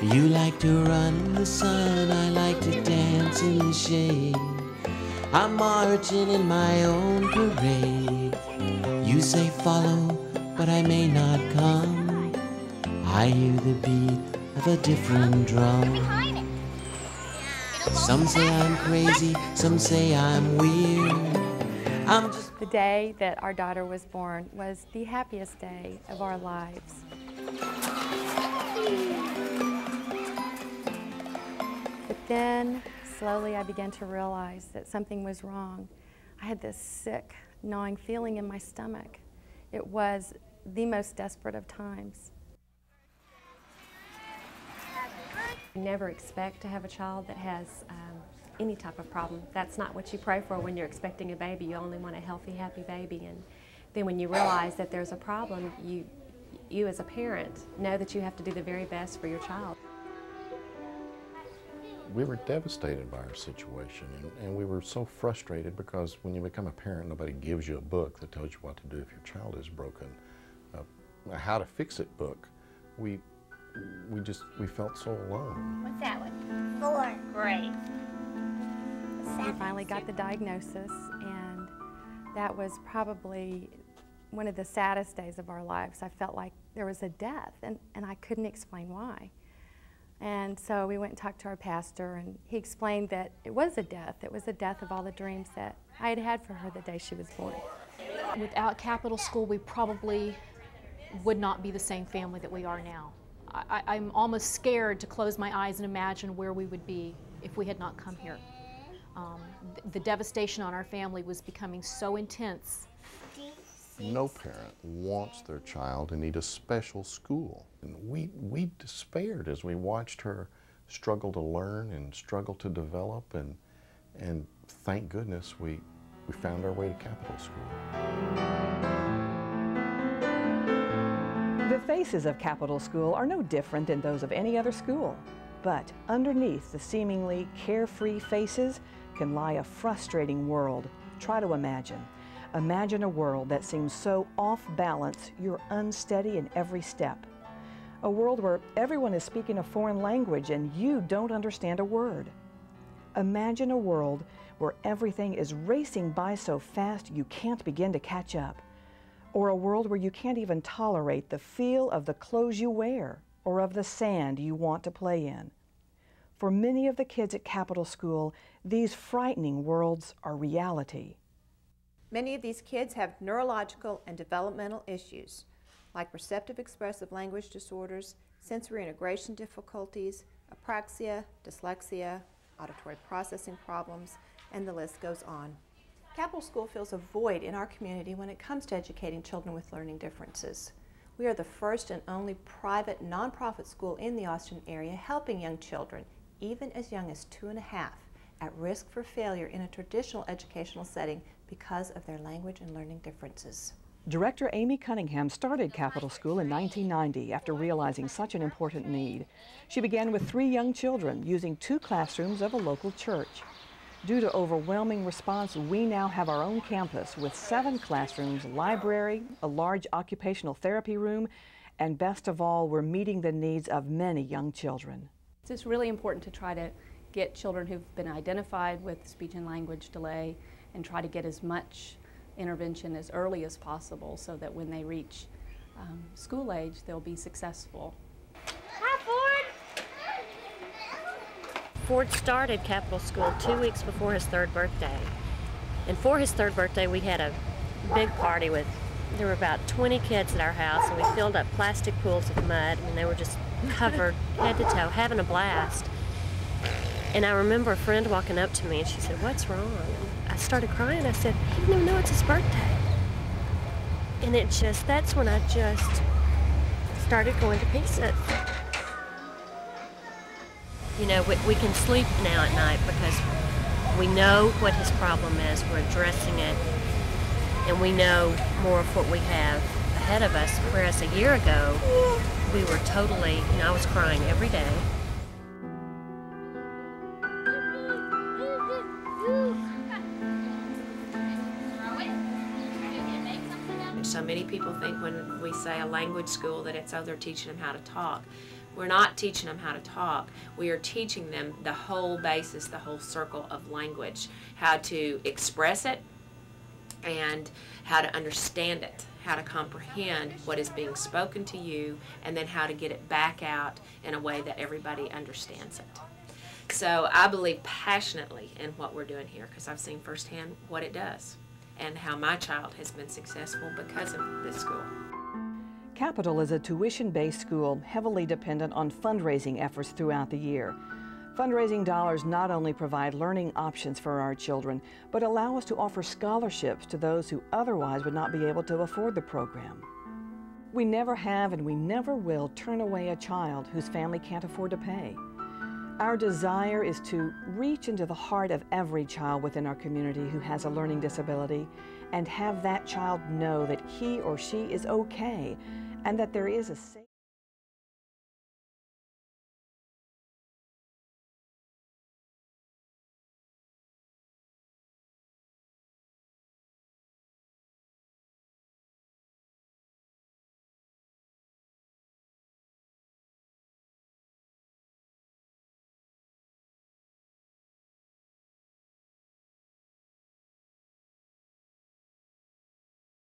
You like to run in the sun, I like to dance in the shade. I'm marching in my own parade. You say follow, but I may not come. I hear the beat of a different drum. Some say I'm crazy, some say I'm weird. The day that our daughter was born was the happiest day of our lives. But then, slowly, I began to realize that something was wrong. I had this sick, gnawing feeling in my stomach. It was the most desperate of times. You never expect to have a child that has any type of problem. That's not what you pray for when you're expecting a baby. You only want a healthy, happy baby. And then when you realize that there's a problem, you as a parent know that you have to do the very best for your child. We were devastated by our situation, and we were so frustrated because when you become a parent, nobody gives you a book that tells you what to do if your child is broken. A how to fix it book. We felt so alone. What's that one? 4. Great. We finally got the diagnosis, and that was probably one of the saddest days of our lives. I felt like there was a death, and I couldn't explain why. And so we went and talked to our pastor, and he explained that it was a death. It was a death of all the dreams that I had had for her the day she was born. Without Capital School, we probably would not be the same family that we are now. I'm almost scared to close my eyes and imagine where we would be if we had not come here. The devastation on our family was becoming so intense. No parent wants their child to need a special school. And we despaired as we watched her struggle to learn and struggle to develop, and thank goodness we found our way to Capital School. The faces of Capital School are no different than those of any other school. But underneath the seemingly carefree faces can lie a frustrating world. Try to imagine. Imagine a world that seems so off balance, you're unsteady in every step. A world where everyone is speaking a foreign language and you don't understand a word. Imagine a world where everything is racing by so fast you can't begin to catch up. Or a world where you can't even tolerate the feel of the clothes you wear or of the sand you want to play in. For many of the kids at Capital School, these frightening worlds are reality. Many of these kids have neurological and developmental issues, like receptive expressive language disorders, sensory integration difficulties, apraxia, dyslexia, auditory processing problems, and the list goes on. Capital School fills a void in our community when it comes to educating children with learning differences. We are the first and only private nonprofit school in the Austin area helping young children, even as young as 2½, at risk for failure in a traditional educational setting because of their language and learning differences. Director Amy Cunningham started Capital School in 1990 after realizing such an important need. She began with 3 young children using 2 classrooms of a local church. Due to overwhelming response, we now have our own campus with 7 classrooms, library, a large occupational therapy room, and best of all, we're meeting the needs of many young children. It's just really important to try to get children who've been identified with speech and language delay and try to get as much intervention as early as possible so that when they reach school age, they'll be successful. Hi, Ford! Ford started Capital School 2 weeks before his 3rd birthday. And for his 3rd birthday, we had a big party there were about 20 kids at our house, and we filled up plastic pools of mud, and they were just covered head to toe, having a blast. And I remember a friend walking up to me, and she said, "What's wrong?" And I started crying. I said, "He didn't even know it's his birthday." And that's when I just started going to pieces. You know, we can sleep now at night because we know what his problem is, we're addressing it, and we know more of what we have ahead of us, whereas a year ago, we were totally, I was crying every day. So many people think when we say a language school that it's, oh, they're teaching them how to talk. We're not teaching them how to talk. We are teaching them the whole basis, the whole circle of language, how to express it and how to understand it, how to comprehend what is being spoken to you, and then how to get it back out in a way that everybody understands it. So I believe passionately in what we're doing here because I've seen firsthand what it does and how my child has been successful because of this school. Capital is a tuition-based school heavily dependent on fundraising efforts throughout the year. Fundraising dollars not only provide learning options for our children, but allow us to offer scholarships to those who otherwise would not be able to afford the program. We never have and we never will turn away a child whose family can't afford to pay. Our desire is to reach into the heart of every child within our community who has a learning disability and have that child know that he or she is okay and that there is a